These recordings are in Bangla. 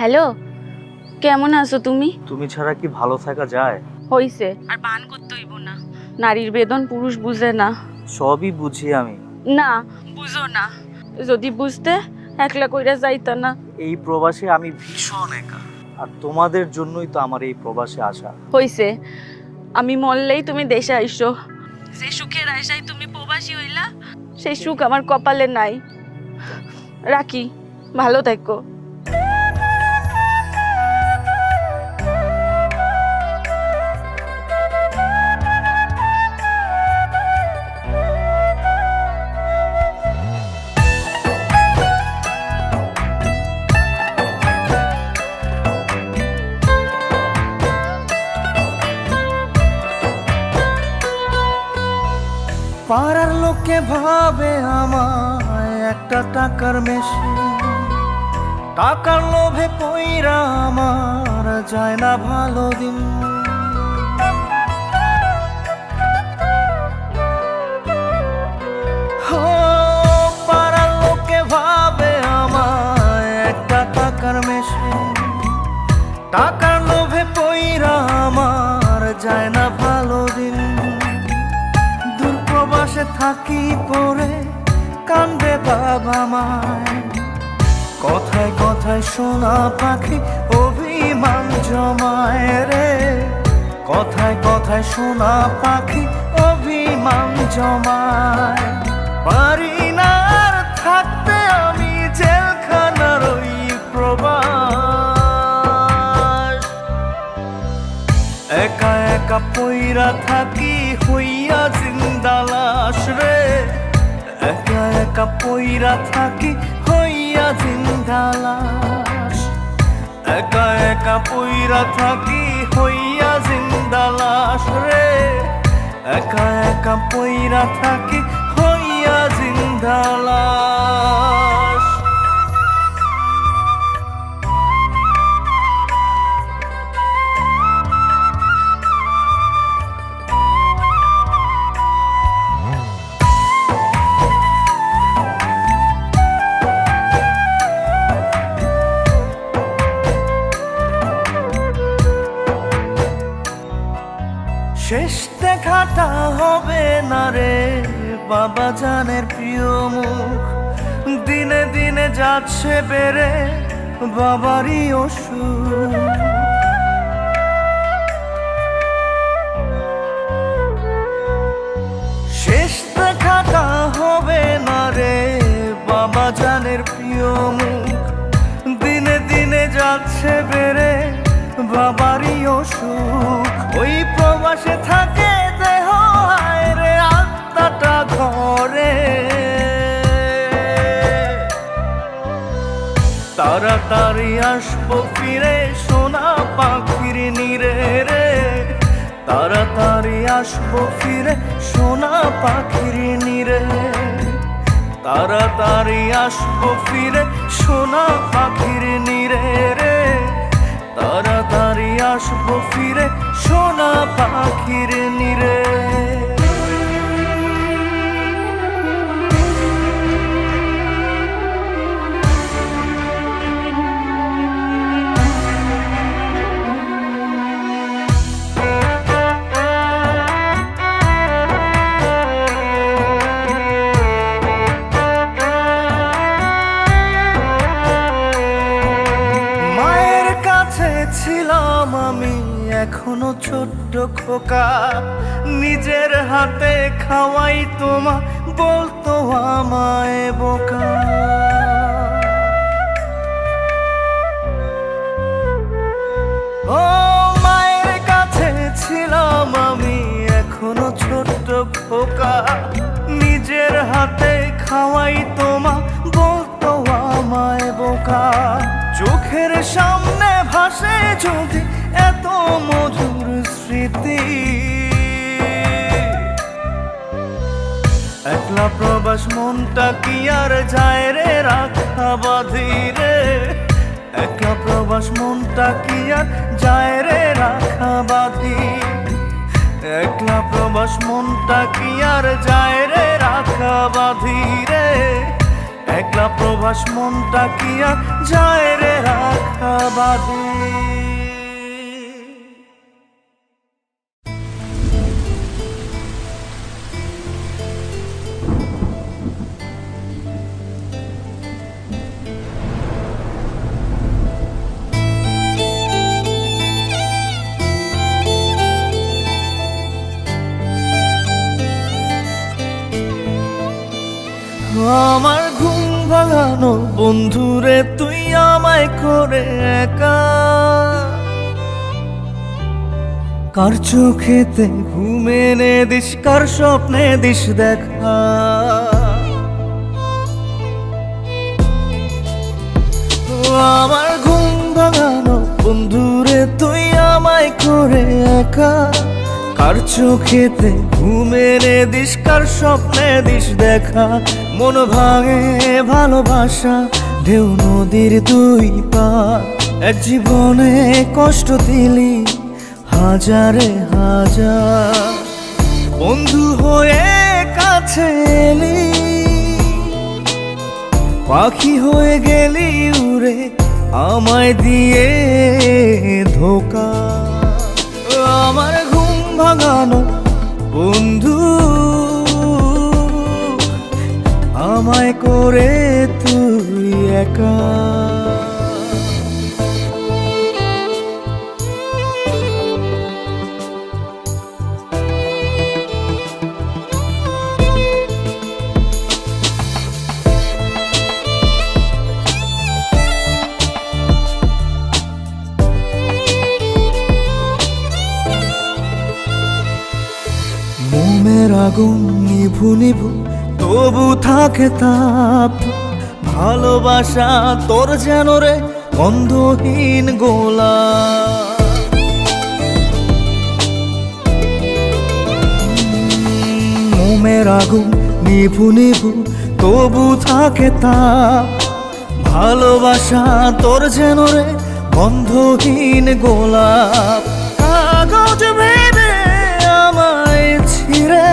হ্যালো, কেমন আছো তুমি? তুমি ছাড়া কি ভালো থাকা যায়? হইছে আর বান করতে হইব না। নারীর বেদন পুরুষ বুঝে না। সবই বুঝি আমি। না, বুঝো না। যদি বুঝতে একলা কইরা যাইতা না। এই প্রবাসে আমি ভীষণ একা, আর তোমাদের জন্যই তো আমার এই প্রবাসে আসা। হইছে, আমি মরলেই তুমি দেশে আইসো। যে সুখের আশায় তুমি প্রবাসী হইলা, সেই সুখ আমার কপালে নাই। রাখি, ভালো থাকো। পাড়ার লোকে ভাবে আমায় একটা টাকার মেশিন, টাকার লোভে পইরা আমার যায় না ভালো দিন। ও, পাড়ার লোকে ভাবে আমায় একটা টাকার মেশিন, টাকার লোভে পইরা আমার যায় না ভালো দিন। দূরপ্রবাসে থাকি পরে কান্দে বাবা মায়, কথায় কথায় শোনা পাখি অভিমান জমায় রে। কথায় কথায় শোনা পাখি অভিমান জমায়। পারি না আর থাকতে আমি জেলখানার ওই প্রবাস, একা একা পইরা থাকি হইয়া জিন্দা লাশ রে। একা একা পইরা থাকি হইয়া জিন্দা লাশ, একা একা পইরা থাকি হইয়া জিন্দা লাশ রে। একা একা পইরা থাকি হইয়া জিন্দা লাশ। শেষ দেখাটা হবে না রে বাবা জানের প্রিয় মুখ, দিনে দিনে যাচ্ছে বেড়ে বাবারই অসুখ। শেষ দেখাটা হবে না রে বাবা জানের প্রিয় মুখ, দিনে দিনে যাচ্ছে বেড়ে বাবারই অসুখ। ওই প্রবাসে থাকে দেহ হায় রে আত্মাটা ঘরে, তাড়াতাড়ি আসবো ফিরে সোনা পাখির নীরে রে। তাড়াতাড়ি আসবো ফিরে সোনা পাখির নীরে, তাড়াতাড়ি আসবো ফিরে সোনা পাখির নীরে রে। তাড়াতাড়ি আসবো ফিরে সোনা পাখির নীরে। ছিলাম আমি এখনো ছোট্ট খোকা, নিজের হাতে খাওয়াই তোমা বলতো আমায় বোকা। ও মায়ের কাছে ছিলাম আমি এখনো ছোট্ট খোকা, নিজের হাতে খাওয়াই তোমা বলতো আমায় বোকা। চোখের সামনে ভাসে যদি এত মধুর স্মৃতি, একলা প্রবাস মনটা কি আর যায় রে রাখা বাঁধি রে। একলা প্রবাস মনটা কি আর যায় রে রাখা বাঁধি, একলা প্রবাস মনটা কি আর যায় রে রাখা বাঁধি রে। একলা প্রবাস মনটা কি আর যায় রে রাখা বাঁধি। আমার ঘুম ভাঙানো বন্ধুরে তুই আমায় করে একা, কার চোখেতে ঘুম এনে দিস, কার স্বপ্নে দিস দেখা। আমার ঘুম ভাঙানো বন্ধুরে তুই আমায় করে একা, কার চোখেতে ঘুম এনে দিস, কার স্বপ্নে দিস দেখা। মন ভাঙে ভালোবাসা ঢেউ নদীর দুই পার, এক জীবনে কষ্ট দিলি হাজারে হাজার। বন্ধু হয়ে কাছে এলি, পাখি হয়ে গেলি উড়ে আমায় দিয়ে ধোকা। আমার ঘুম ভাঙানো বন্ধু আমায় করে তুই একা। মনের আগুন নিভু নিভু তবু থাকে তাপ, ভালোবাসা তোর যেন রে গন্ধহীন গোলাপ। মোমের আগুন নিভু নিভু তবু থাকে তাপ, ভালোবাসা তোর যেন রে গন্ধহীন গোলাপ। কাগজ ভেবে আমায় ছিঁড়ে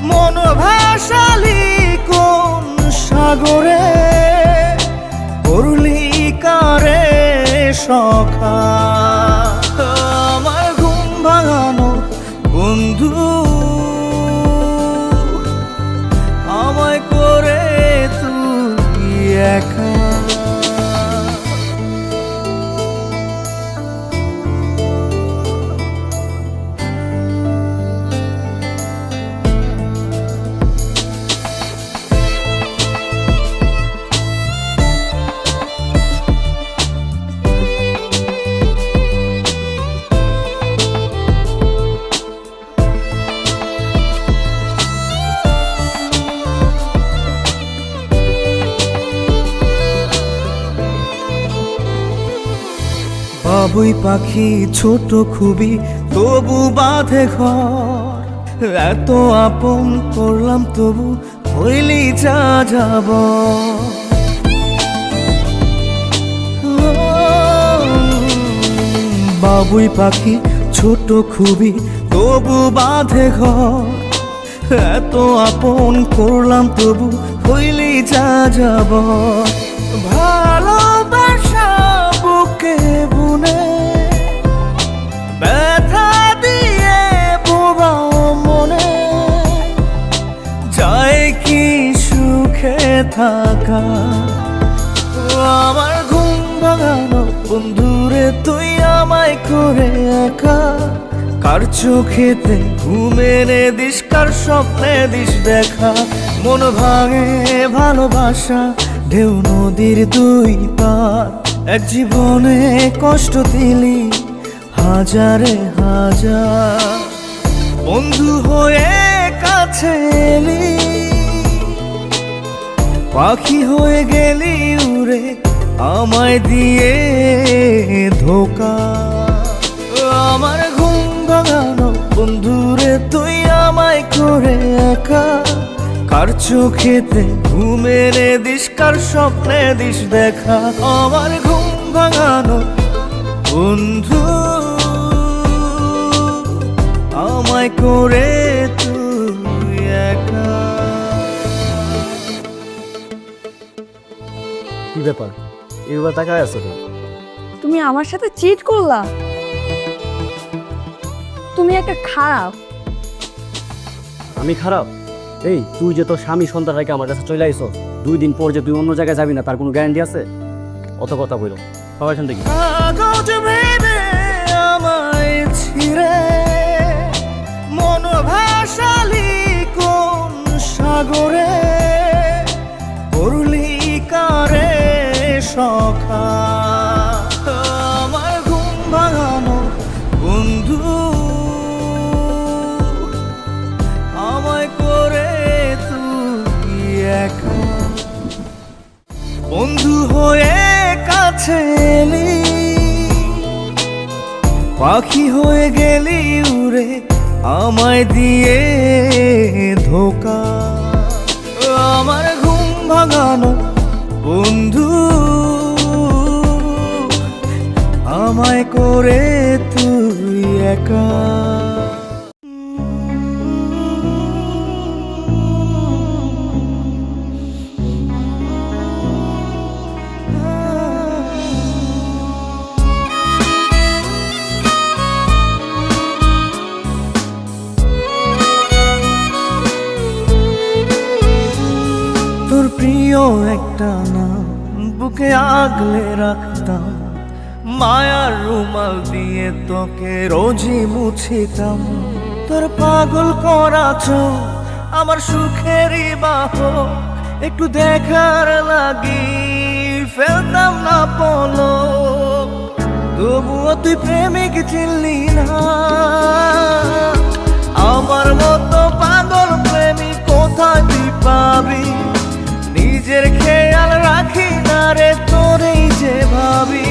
মন ভাসালি কোন সাগরে, করলি কারে সখা। আমার ঘুম ভাঙানো বন্ধু আমায় করে তুই একা। বাবুই পাখি ছোট খুবই তবু বাঁধে ঘর, এত আপন করলাম তবু হইলি যা যাব। বাবুই পাখি ছোট খুবই তবু বাঁধে ঘর, এত আপন করলাম তবু হইলি যা যাব। ভালোবাসা বুকে বুনে ব্যথা দিয়ে বোবাও মনে, যায় কি সুখে থাকা। আমার ঘুম ভাঙানো বন্ধুরে তুই আমায় করে একা, কার চোখেতে ঘুম এনে দিস, কার স্বপ্নে দিস দেখা। মন ভাঙে ভালোবাসা ঢেউ নদীর দুই পার, এক জীবনে কষ্ট দিলি হাজারে হাজার। বন্ধু হয়ে কাছে এলি, পাখি হয়ে গেলি উড়ে আমায় দিয়ে ধোকা। আমার ঘুম ভাঙানো বন্ধুরে তুই আমায় করে একা, কার চোখেতে ঘুম এনে দিস, কার স্বপ্নে দিস দেখা। আমার ঘুম ভাঙানো বন্ধু আমায় করে তুই একা। কি ব্যাপার, এবার তাকায় আছো তুমি? তুমি আমার সাথে চিট করলা? তুমি একটা খারাপ। আমি খারাপ? এই তুই যে তোর স্বামী সন্তান রেখে আমার কাছে চলে আইসো, 2 দিন পর যে তুই অন্য জায়গায় যাবি না তার কোনো গ্যারান্টি আছে? অত কথা বলো, সবাই শুনতে কি? কাগজ ভেবে আমায় ছিঁড়ে মন ভাসালি কোন সাগরে, করলি কারে সখা আমার ঘুম ভাঙানো বন্ধু, আমায় করে তুই একা বন্ধু হয়ে কাছে এলি, পাখি হয়ে গেলি উড়ে আমায় দিয়ে ধোকা, আমার ঘুম ভাঙানো বন্ধু, আমায় করে তুই একা। তোর প্রিয় একটা নাম বুকে আগলে রাখতাম, মায়ার রুমাল দিয়ে তোকে রোজই মুছিতাম, তোর পাগল করা চোখ আমার সুখেরই বাহক, একটু দেখার লাগি ফেলতাম না পলক, তবুও তুই প্রেমিক চিনলি না, আমার মতো পাগল প্রেমিক কোথায় তুই পাবি, নিজের খেয়াল রাখি না রে তোরেই যে ভাবি,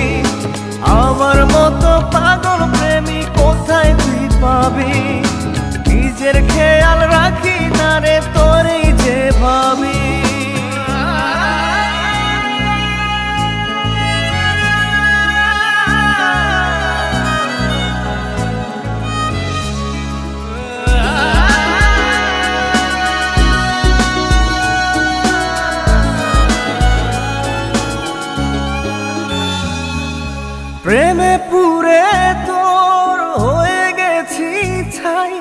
আমার মতো পাগল প্রেমিক কোথায় তুই পাবি, নিজের খেয়াল রাখি না রে তোরেই যে ভাবি। প্রেমে পুরে তোর হয়ে গেছি ছাই,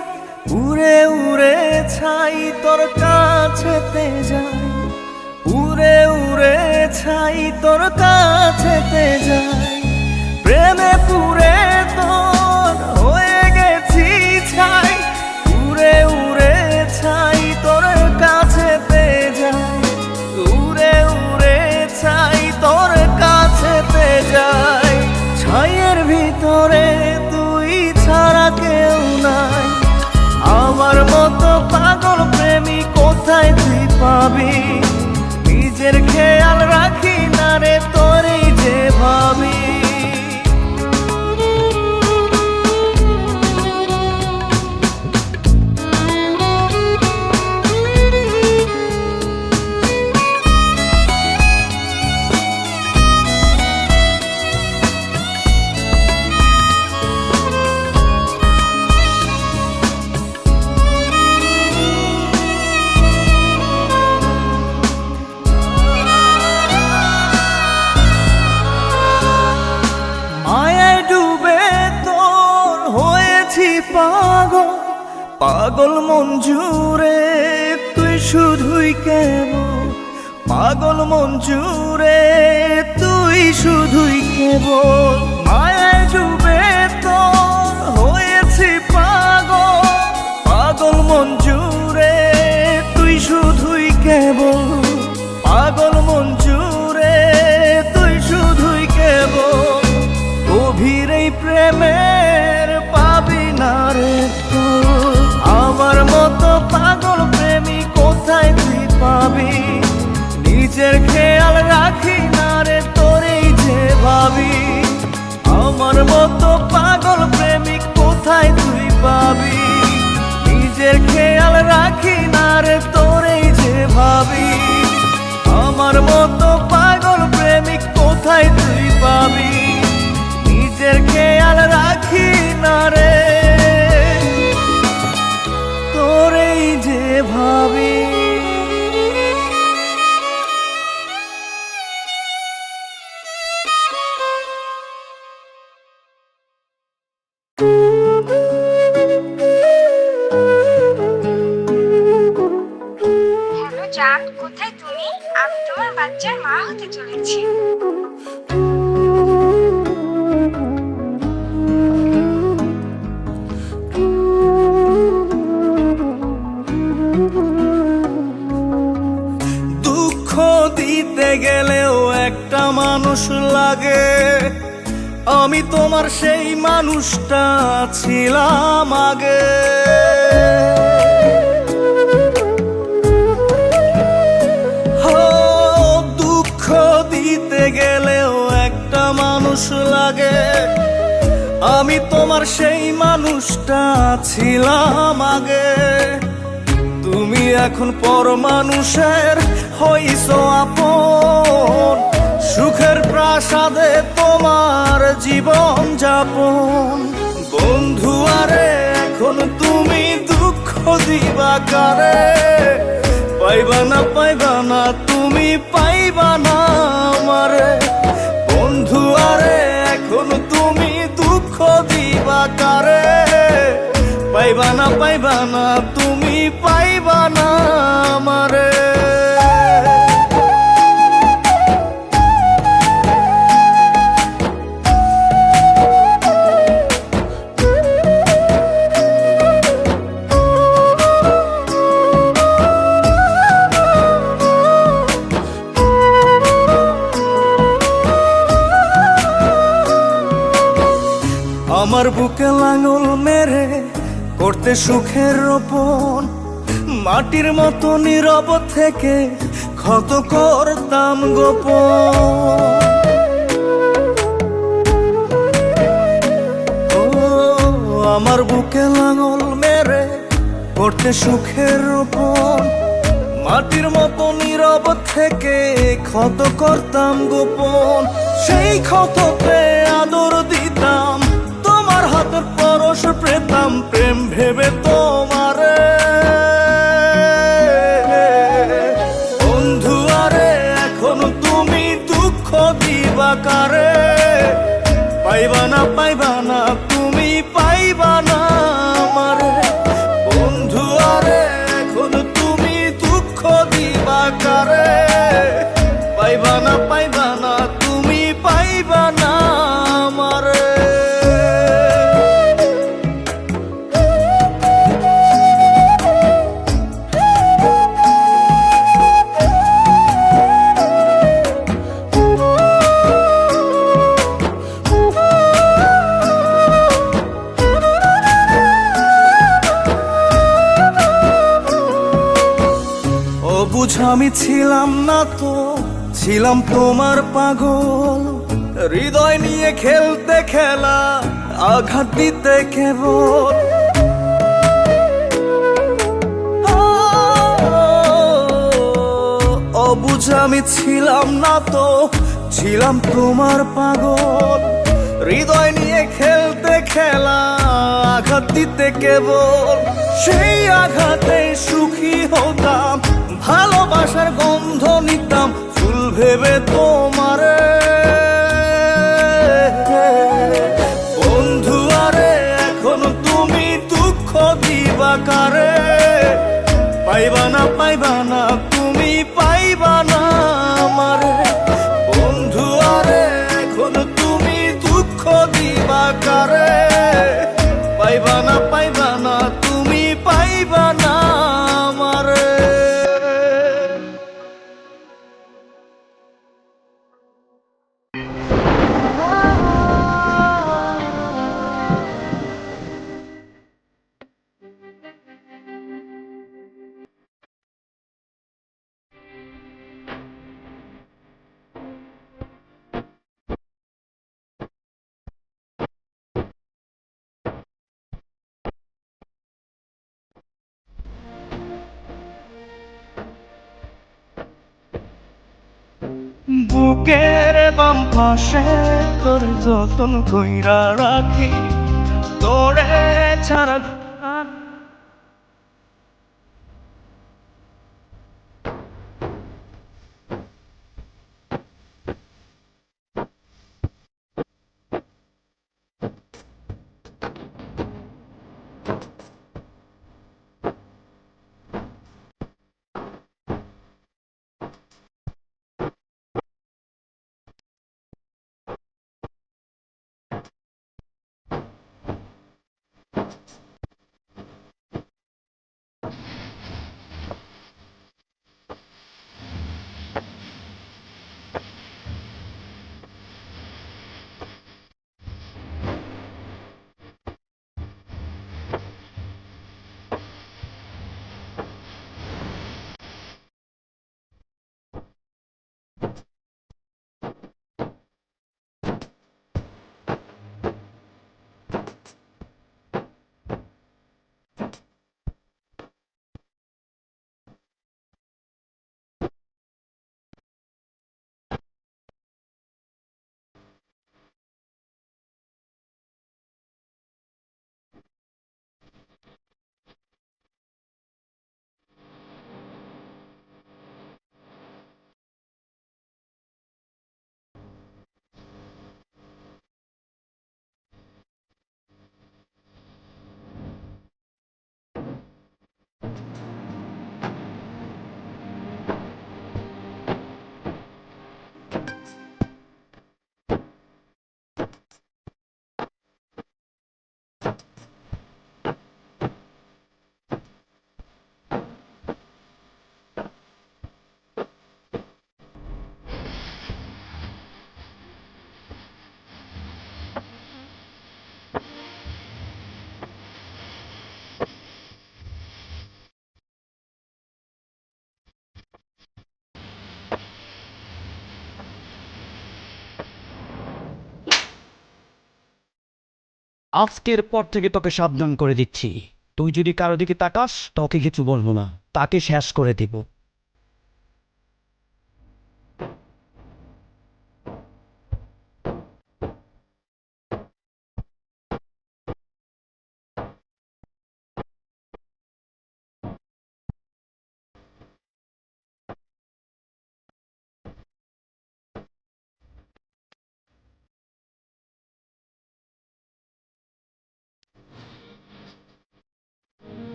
উড়ে উড়ে ছাই তোর কাছেতে যাই, উড়ে উড়ে ছাই তোর কাছেতে যাই, প্রেমে পুরে তোর হয়ে গেছি ছাই, উড়ে উড়ে ছাই তোর কাছেতে যাই, উড়ে উড়ে ছাই তোর কাছেতে যাই, ছাইয়ের ভিতরে তুই ছাড়া কেউ নাই, আমার মতো পাগল প্রেমিক কোথায় তুই পাবি, নিজের খেয়াল রাখি না রে তোরেই যে ভাবি। পাগল পাগল মন জুড়ে তুই শুধুই কেবল, পাগল মন জুড়ে তুই শুধুই কেবল, মায়ায় ডুবে তোর হয়েছি পাগল, পাগল মন জুড়ে তুই শুধুই কেবল, পাগল মন জুড়ে তুই শুধুই কেবল, গভীর এই প্রেমের পাবি না রে তোর, আমার মতো পাগল প্রেমিক কোথায় তুই পাবি, নিজের খেয়াল রাখি না রে তোরেই যে ভাবি, আমার মতো পাগল প্রেমিক কোথায় তুই পাবি, নিজের খেয়াল রাখি না রে তোরেই যে ভাবি, আমার মতো পাগল প্রেমিক কোথায় তুই পাবি, নিজের খেয়াল রাখি না রে তোরেই যে ভাবি। পথে চলেছি। দুঃখ দিতে গেলেও একটা মানুষ লাগে, আমি তোমার সেই মানুষটা ছিলাম আগে। ও, দুঃখ দিতে গেলেও একটা মানুষ লাগে, আমি তোমার সেই মানুষটা ছিলাম আগে। তুমি এখন পর মানুষের হইছো আপন, সুখের প্রাসাদে তোমার জীবন যাপন। বন্ধু আরে এখন তুমি দুঃখ দিবা কারে, পাইবা না তুমি পাইবা না আমারে। বন্ধু আরে এখন তুমি দুঃখ দিবা কারে, পাইবা না তুমি পাইবা না আমারে। আমার বুকে লাঙল মেরে করতে সুখের রোপণ, মাটির মতো নীরব থেকে ক্ষত করতাম গোপন। ও, আমার বুকে লাঙল মেরে করতে সুখের রোপণ, মাটির মতো নীরব থেকে ক্ষত করতাম গোপন। সেই ক্ষততে আদর দিতাম, তোমার হাতের পরশ পেতাম, প্রেম ভেবে তোমারে। বন্ধু আরে এখন তুমি দুঃখ দিবা কারে, পাইবা না তুমি পাইবা না আমারে। বন্ধু আরে এখন তুমি দুঃখ দিবা কারে, পাইবা না তুমি পাইবা না আমারে। বুঝ আমি ছিলাম না তো, ছিলাম তোমার পাগল, হৃদয় নিয়ে খেলতে খেলা আঘাত দিতে কেবল। অবুঝ আমি ছিলাম না তো, ছিলাম তোমার পাগল, হৃদয় নিয়ে খেলতে খেলা আঘাত দিতে কেবল। সেই আঘাতে সুখী হতাম, ভালোবাসার গন্ধ নিতাম ফুল ভেবে তোমারে। বন্ধু আরে এখন তুমি দুঃখ দিবা কারে, পাইবা না তুমি পাইবা না আমারে। বন্ধু আরে এখন তুমি দুঃখ দিবা কারে, পাইবা না তুমি পাইবা না আমারে। বুকের বাম পাশে তোর যতন কইরা রাখি, তোরে ছাড়া আজকের পর থেকে তোকে সাবধান করে দিচ্ছি, তুই যদি কারো দিকে তাকাস তোকে কিছু বলবো না, তাকে শেষ করে দিব।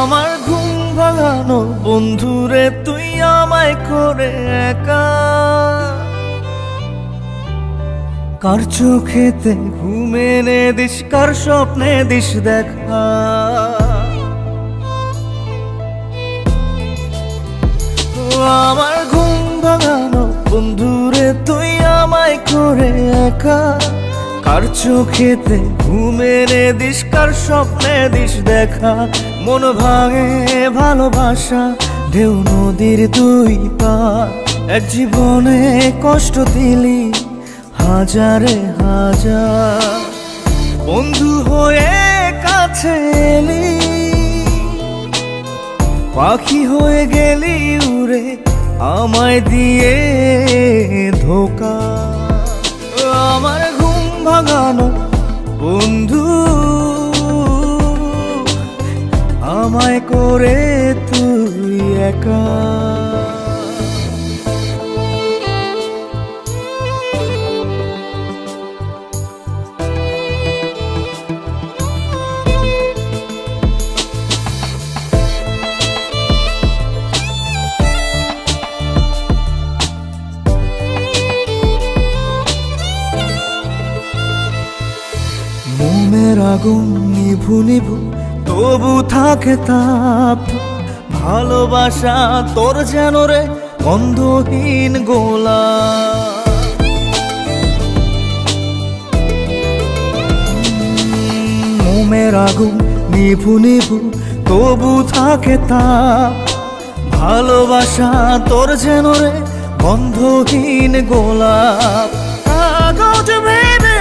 আমার ঘুম ভাঙানো বন্ধুরে তুই আমায় করে একা, কার চোখেতে ঘুম এনে দিস, কার স্বপ্নে দিস দেখা। আমার ঘুম ভাঙানো বন্ধুরে তুই আমায় করে একা, কার চোখেতে ঘুম এনে দিস, কার স্বপ্নে দিস দেখা। মন ভাঙে ভালোবাসা ঢেউ নদীর দুই পার, এক জীবনে কষ্ট দিলি হাজারে হাজার, বন্ধু হয়ে কাছে এলি, পাখি হয়ে গেলি উড়ে আমায় দিয়ে ধোকা। আমার ঘুম ভাঙানো বন্ধু আমায় করে তুই একা। মোমের আগুন নিভু নিভু তবু থাকে তাপ, ভালোবাসা তোর যেন রে গন্ধহীন গোলাপ। মোমের আগুন নিভু নিভু তবু থাকে তাপ, ভালোবাসা তোর যেন রে গন্ধহীন গোলাপ। কাগজ ভেবে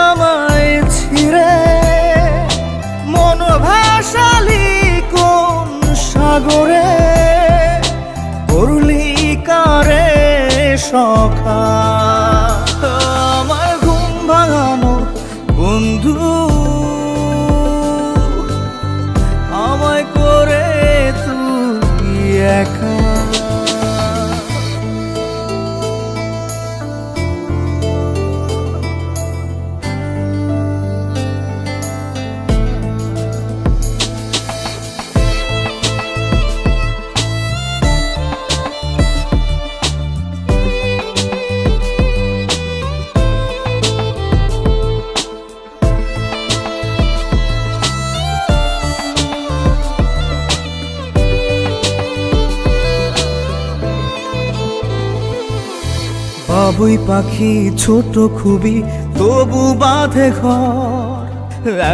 আমায় ছিঁড়ে মন ভাসালি কোন সাগরে, করলি কারে সখা। আমার ঘুম ভাঙানো বন্ধু আমায় করে তুই একা। বাবুই পাখি ছোট খুবই তবু বাঁধে ঘর,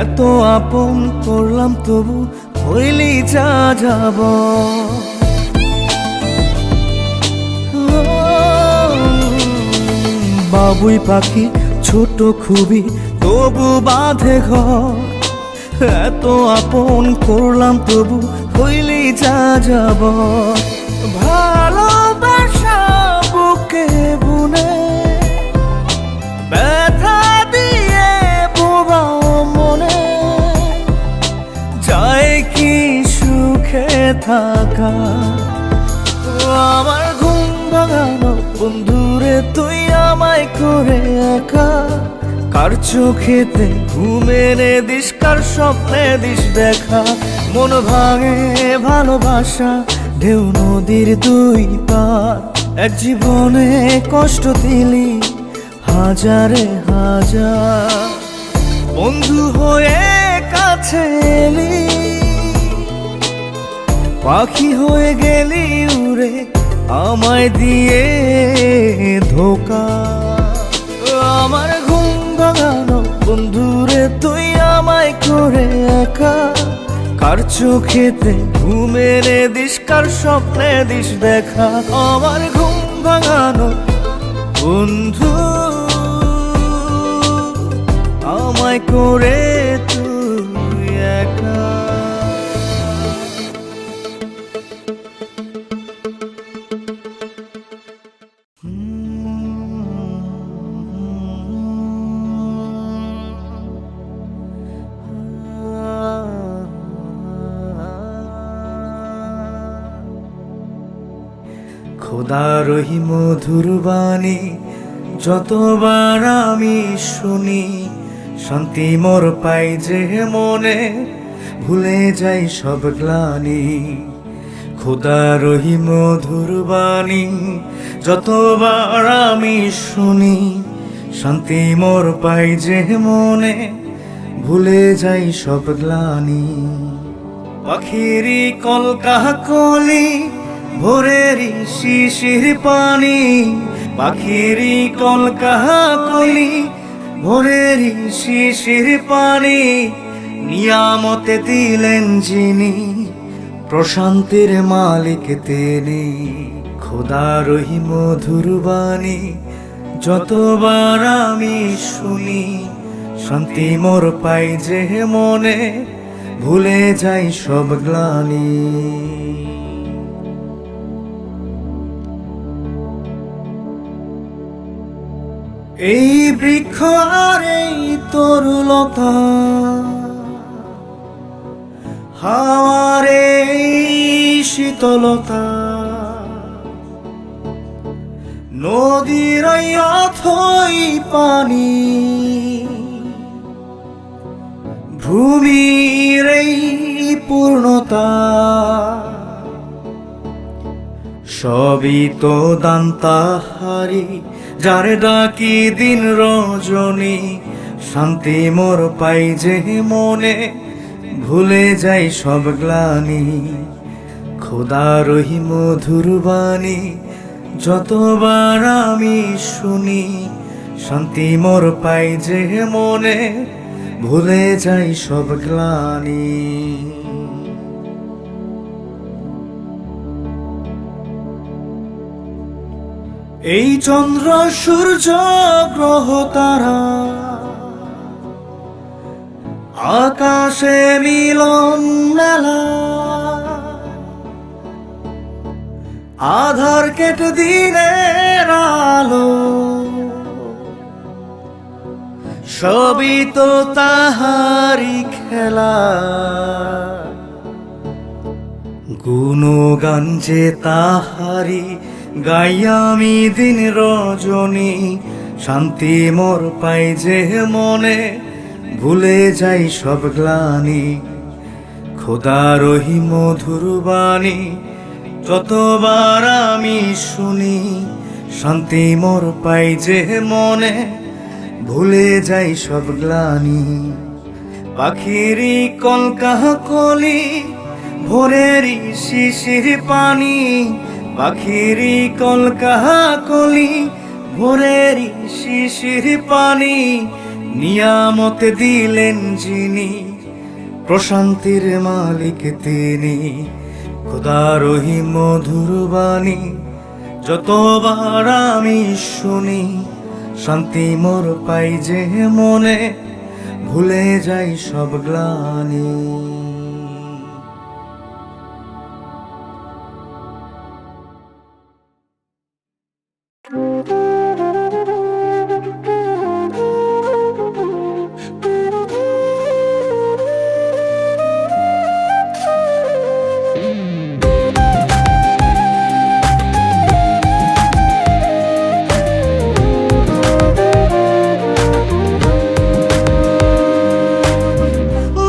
এত আপন করলাম তবু হইলি যা যাব। বাবুই পাখি ছোট খুবই তবু বাঁধে ঘর, এত আপন করলাম তবু হইলি যা যাব। ভালোবাসা বুকে বুনে ব্যথা দিয়ে বোবা মনে, চাই কি সুখে থাকা। আমার ঘুম ভাঙানো বন্ধুরে তুই আমায় করে একা, কার চোখেতে ঘুমেনে দিস, কার স্বপ্নে দিস দেখা। মন ভাঙে ভালোবাসা ঢেউ নদীর দুই পার, এক জীবনে কষ্ট দিলি হাজারে হাজার। বন্ধু হয়ে কাছে এলি, পাখি হয়ে গেলি উড়ে আমায় দিয়ে ধোকা। আমার ঘুম ভাঙানো বন্ধুরে তুই আমায় করে একা, কার চোখেতে ঘুমেনে দিস, কার স্বপ্নে দিস দেখা। আমার ঘুম ভাঙানো বন্ধু আমায় করে তুই একা। খোদার ওই মধুর বাণী যতবার আমি শুনি, শান্তি মোর পাই যে মনে, ভুলে যাই সব গ্লানি। খোদার ওই মধুর বাণী যতবার আমি শুনি, শান্তি মোর পাই যে মনে, ভুলে যাই সব গ্লানি। পাখিরি কলকাহা কলি ভোরেরই শিশির পানি, পাখিরি কলকাহা কলি ভোরেরই শিশির পানি, নিয়ামতে দিলেন যিনি, প্রশান্তির মালিক তিনি। খোদার ওই মধুর বাণী যতবার আমি শুনি, শান্তি মোর পাই যে মনে, ভুলে যাই সব গ্লানি। এই বৃক্ষ আর এই তরুলতা, হাওয়ার এই শীতলতা, নদীর এই অথই পানি, ভূমির এই পূর্ণতা, সবই তো দান তাহারি, যারে ডাকি দিন রজনী, শান্তি মোর পাই যে মনে, ভুলে যাই সব গ্লানি। খোদার ওই মধুর বাণী যতবার আমি শুনি, শান্তি মোর পাই যে মনে, ভুলে যাই সব গ্লানি। এই চন্দ্র সূর্য গ্রহ তারা, আকাশে মিলন মেলা, আধার কেটে দিনের আলো, সবই তো তাহারি খেলা। গুণগান যে তাহারি গাই আমি দিন রজনী, শান্তি মোর পাই যে মনে, ভুলে যাই সব গ্লানি। খোদার ওই মধুর বাণী যতবার আমি শুনি, শান্তি মোর পাই যে মনে, ভুলে যাই সব গ্লানি। পাখিরি কলকাহা কলি ভোরেরই শিশির পানি, পাখিরি কলকাহা কলি ভোরেরই শিশির পানি নিয়ামতে দিলেন যিনি, প্রশান্তির মালিক তিনি, খোদার ওহি মধুর বাণী যতবার আমি শুনি, শান্তি মোর পাই যে মনে, ভুলে যাই সব গ্লানি।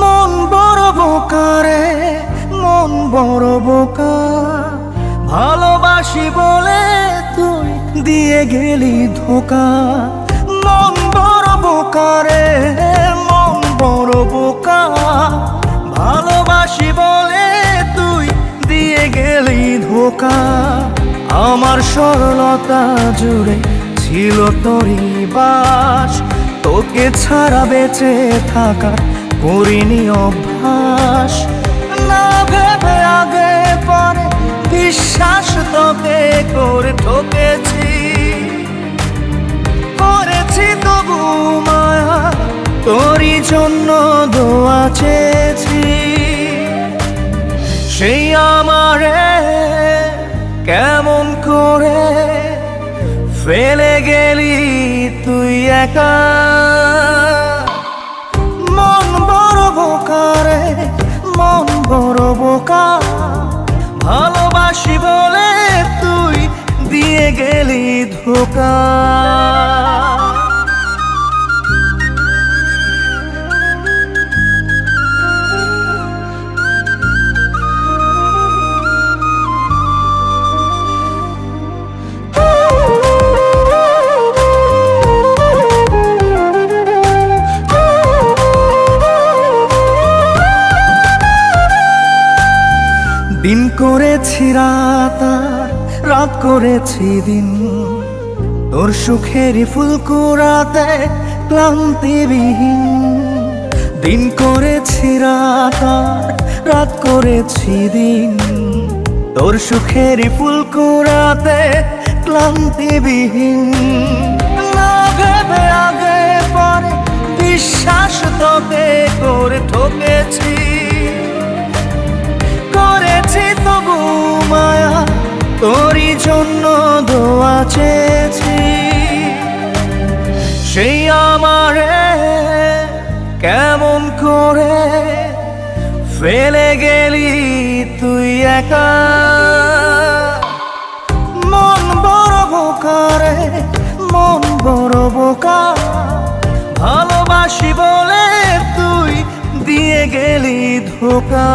মন বড় বোকা রে, মন বড় বোকা, ভালোবাসি বলে তুই দিয়ে গেলি ধোকা। মন বড় বোকা রে, মন বড় বোকা, ভালোবাসি বলে তুই দিয়ে গেলি ধোকা। আমার সরলতা জুড়ে ছিল তোরই বাস, তোকে ছাড়া বেঁচে থাকার করিনি অভ্যাস। না ভেবে আগে পরে বিশ্বাস তোকে করে ঠকেছি, করেছি তবু মায়া তোরই জন্য দোয়া চেয়েছি। সেই আমারে কেমন করে ফেলে গেলি তুই একা। মন বড় বোকা রে, মন বড় বোকা, ভালোবাসি বলে তুই দিয়ে গেলি ধোকা। দিন করেছি রাত আর রাত করেছি দিন, তোর সুখেরই ফুল কুড়াতে ক্লান্তিবিহীন। দিন করেছি রাত আর রাত করেছি দিন, তোর সুখেরই ফুল কুড়াতে ক্লান্তিবিহীন। না ভেবে আগে পরে বিশ্বাস তোকে করে ঠকেছি, করেছি তবু মায়া তোরই জন্য দোয়া চেয়েছি। সেই আমারে কেমন করে ফেলে গেলি তুই একা। মন বড় বোকা রে, মন বড় বোকা, ভালোবাসি বলে তুই দিয়ে গেলি ধোকা।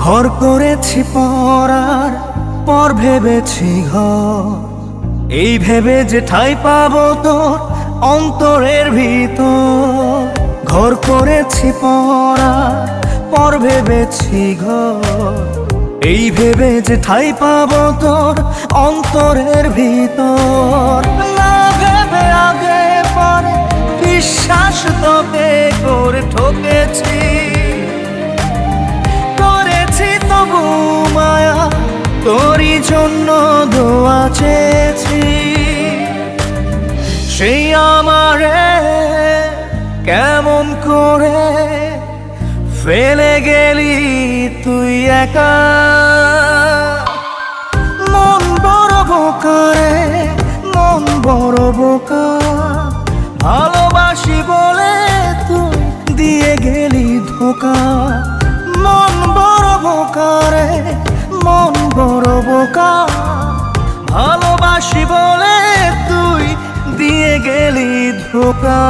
ঘর করেছি পরার পর ভেবেছি ঘর, এই ভেবে যে ঠাঁই পাবো তোর অন্তরের ভিতর। ঘর করেছি পরার পর ভেবেছি ঘর, এই ভেবে যে ঠাঁই পাবো তোর অন্তরের ভিতর। না ভেবে আগে পরে বিশ্বাস তোকে করে ঠকেছি, করেছি তবু মায়া তোরই জন্য দোয়া চেয়েছি। সেই আমারে কেমন করে ফেলে গেলি তুই একা। মন বড় বোকা রে, মন বড় বোকা, ভালোবাসি বলে তুই দিয়ে গেলি ধোকা। মন বড় বোকা রে, মন বড় বোকা, ভালোবাসি বলে তুই দিয়ে গেলি ধোকা।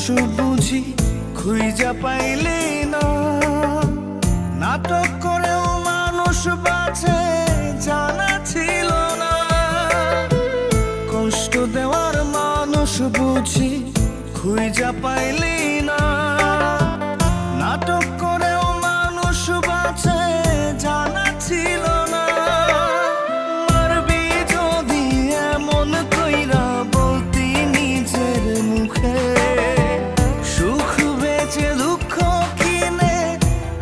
বুঝি খুঁজা পাইলি না, নাটক করেও মানুষ বাঁচে জানা ছিল না, কষ্ট দেওয়ার মানুষ বুঝি খুঁজা পাইলি না, নাটক করেও মানুষ বাঁচে জানা ছিল না। মারবি যদি এমন কইরা বলতি নিজের মুখে, সুখ বেচে দুঃখ কিনে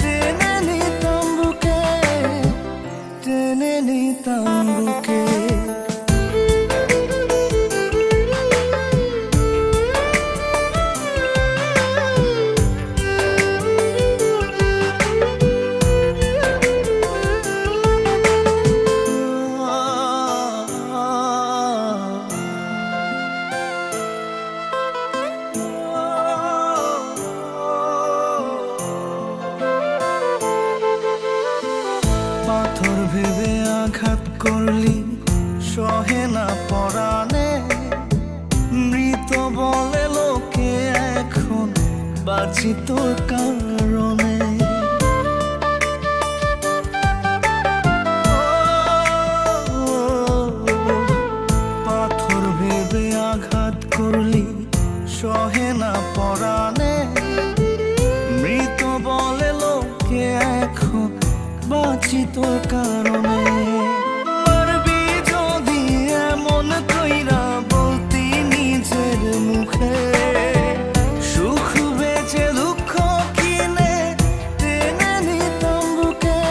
টেনে নিতাম বুকে, টেনে নিতাম বুকে। পাথর ভেবে আঘাত করলি সহে না পরাণে, মৃত বলে লোকে এখন বাঁচি তোর কারণে। পাথর ভেবে আঘাত করলি সহে না পরাণে, মৃত বলে লোকে এখন বাঁচি তোর কারণে। মারবি যদি এমন কইরা বলতি নিজের মুখে, সুখ বেচে দুঃখ কিনে টেনে নিতাম বুকে,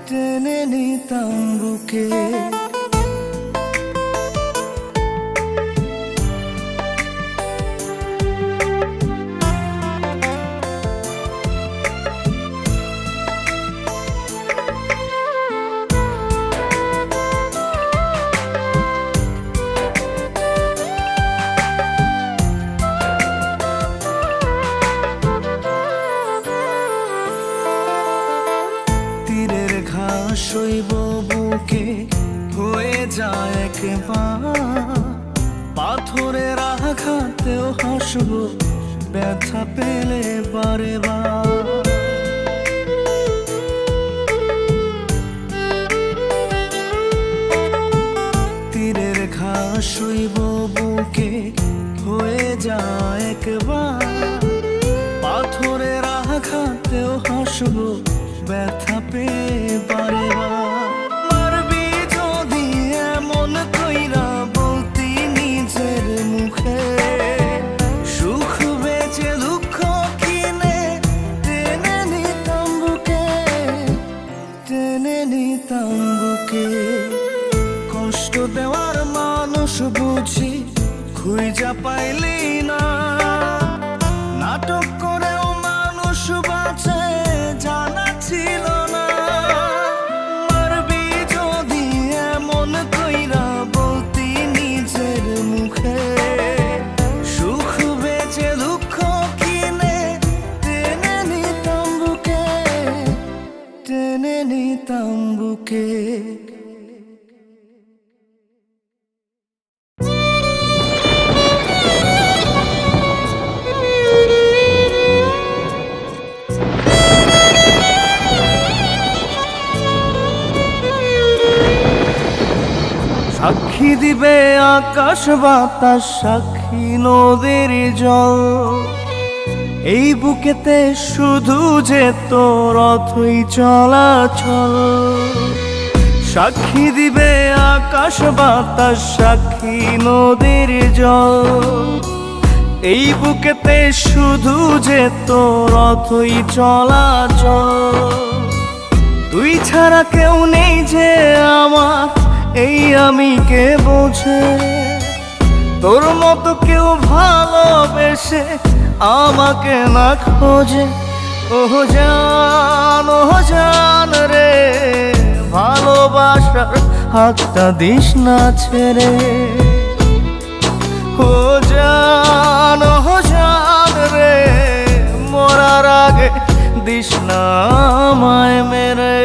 টেনে নিতাম বুকে। তীরের ঘাস শৈব বুকে হয়ে যায় একবার, পাথরের আঘাতেও হাসব ব্যথা পেলে বারে বার। তীরের ঘাস শৈব বুকে হয়ে যায় একবার, পাথরের আঘাতেও হাসব ব্যথা পেয়ে বারে বার। মারবি যদি এমন কইরা বলতি নিজের মুখে, সুখ বেচে দুঃখ কিনে টেনে নিতাম বুকে, টেনে নিতাম বুকে। কষ্ট দেওয়ার মানুষ বুঝি খুঁজা পাইলি না, নাটক করেও মানুষ বাঁচে জানা ছিল না। মারবি যদি এমন কইরা বলতি নিজের মুখে, সুখ বেচে দুঃখ কিনে টেনে নিতাম বুকে, টেনে নিতাম বুকে। সাক্ষী দিবে আকাশ বাতাস, সাক্ষী নদীর জল, এই বুকেতে শুধু যে তোর অথই চলাচল। সাক্ষী দিবে আকাশ বাতাস, সাক্ষী নদীর জল, এই বুকেতে শুধু যে তোর অথই চলাচল। তুই ছাড়া কেউ নেই যে আমার, এই আমি কে বোঝে, তোর মতো কেউ ভালোবেসে আমাকে না খোঁজে। ওহ জান রে, ভালোবাসার হাতটা দিস না ছেড়ে। ও জান রে, মরার আগে দিস না আমায় মেরে।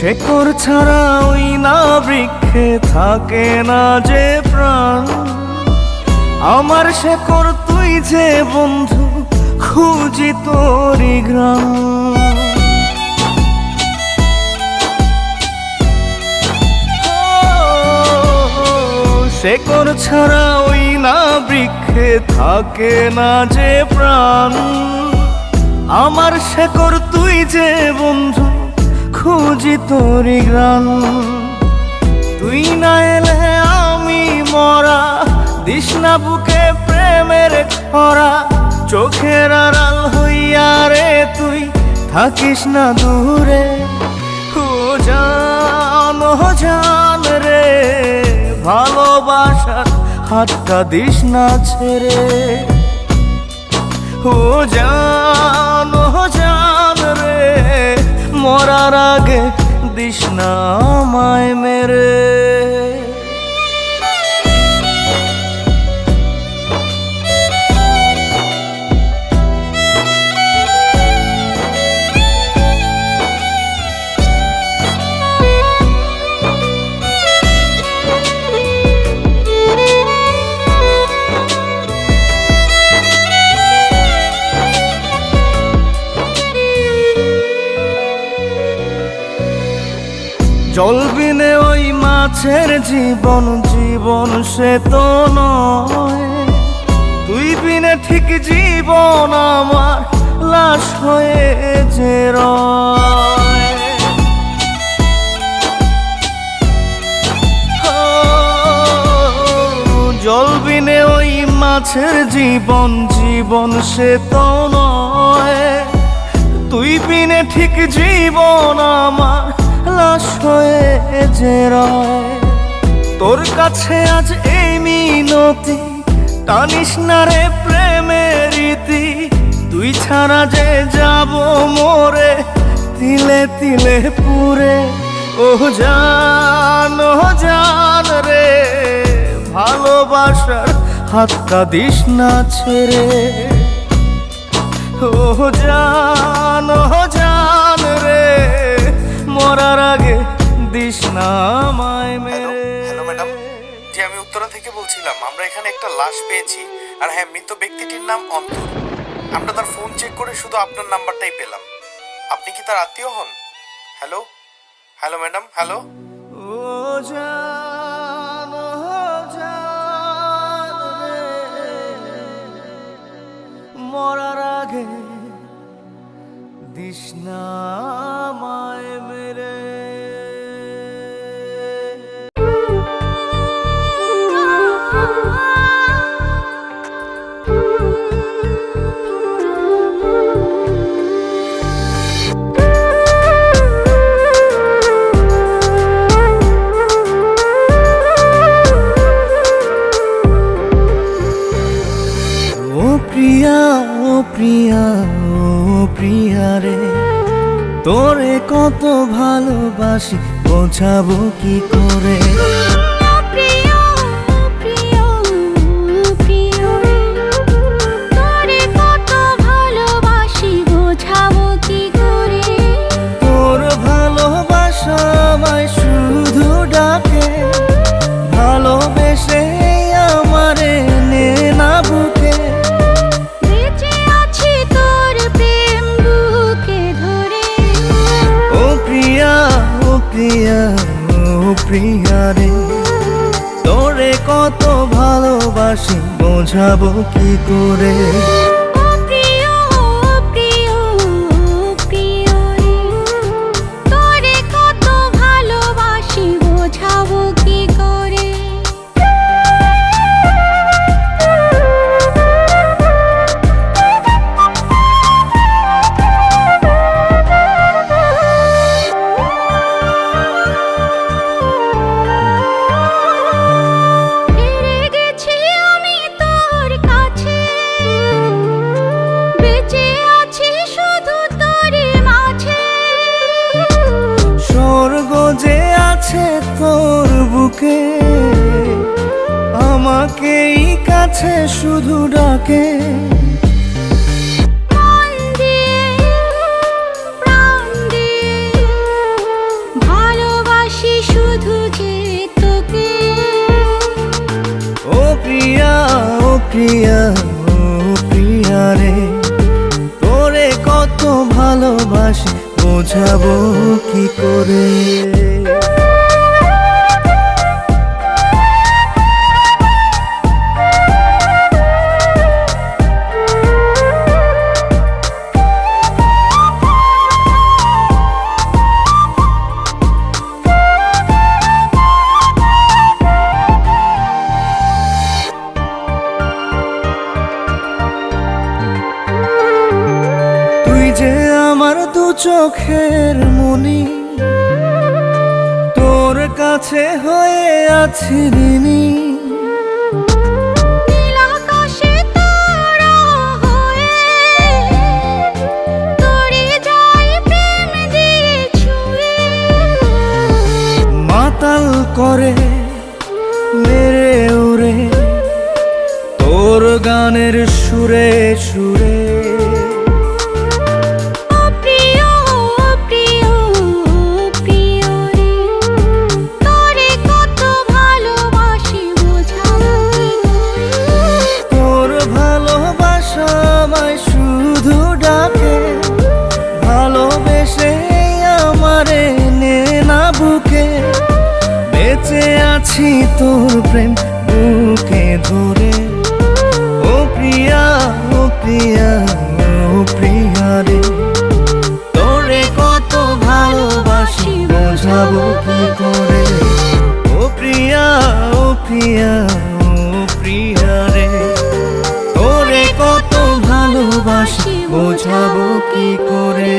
শেকড় ছাড়া ওই না বৃক্ষে থাকে না যে প্রাণ, আমার শেকড় তুই যে বন্ধু, খুঁজি তোরি গ্রাম। শেকড় ছাড়া ওই না বৃক্ষে থাকে না যে প্রাণ, আমার শেকড় তুই যে বন্ধু, খুঁজি তোরি গ্রাম। তুই না এলে আমি মরা, দিস না বুকে প্রেমের খরা, চোখের আড়াল হইয়া রে তুই থাকিস না দূরে। ও জান রে, ভালোবাসার হাতটা দিস না ছেড়ে। ও জান রে, মরার আগে দিস না আমায় মেরে। জল বিনে ওই মাছের জীবন, জীবন সে তো নয়। তুই বিনে ঠিক জীবন আমার লাশ হয়ে যে রয়। জল বিনে ওই মাছের জীবন, জীবন সে তো নয়। তুই বিনে ঠিক জীবন আমার লাশ হয়ে যে রয়। তোর কাছে আজ এই মিনতি, টানিস না রে প্রেমের রীতি। তুই ছাড়া যে যাব মোরে, তিলে তিলে পুরে। ও জান রে, ভালোবাসার হাতটা দিস না ছেড়ে। ও জান রে, মরার আগে দিস না আমায় মেরে। হ্যালো ম্যাডাম, জি আমি উত্তরা থেকে বলছিলাম। আমরা এখানে একটা লাশ পেয়েছি, আর হ্যাঁ, মৃত ব্যক্তিটির নাম অন্তর। আমরা তার ফোন চেক করে শুধু আপনার নাম্বারটাই পেলাম। আপনি কি তার আত্মীয় হন? Hello hello madam, hello. ও জান রে, মরার আগে দিস না আমায় মেরে। ও প্রিয়া, ও প্রিয়া, ও প্রিয়া রে, তোরে কত ভালোবাসি বোঝাবো কি করে। তোর ভালোবাসা আমায় শুধু ডাকে, ভালোবেসে আমারে নে না বুকে। ও প্রিয়া, ও প্রিয়া, ও প্রিয়া রে, তোরে কত ভালোবাসি বোঝাবো কি করে। তোর বুকে আমাকেই কাছে শুধু ডাকে। ভালোবাসি ভালোবাসি বোঝাবো কি করে। তুই যে আমার দু চোখের মনি, তোর কাছে হয়ে আছি ঋণী। মাতাল করে মেরে উড়ে তোর গানের সুরে সুরে। তোর ভালোবাসা আমায় শুধু ডাকে, ভালোবেসে আমারে নে না বুকে। বেঁচে আছি তোর প্রেম বুকে ধরে। ও প্রিয়া, ও প্রিয়া, ও প্রিয়া রে, তোরে কত ভালোবাসি বোঝাবো কি করে। ও প্রিয়া, ও প্রিয়া, ও প্রিয়া রে, তোরে কত ভালোবাসি বোঝাবো কি করে।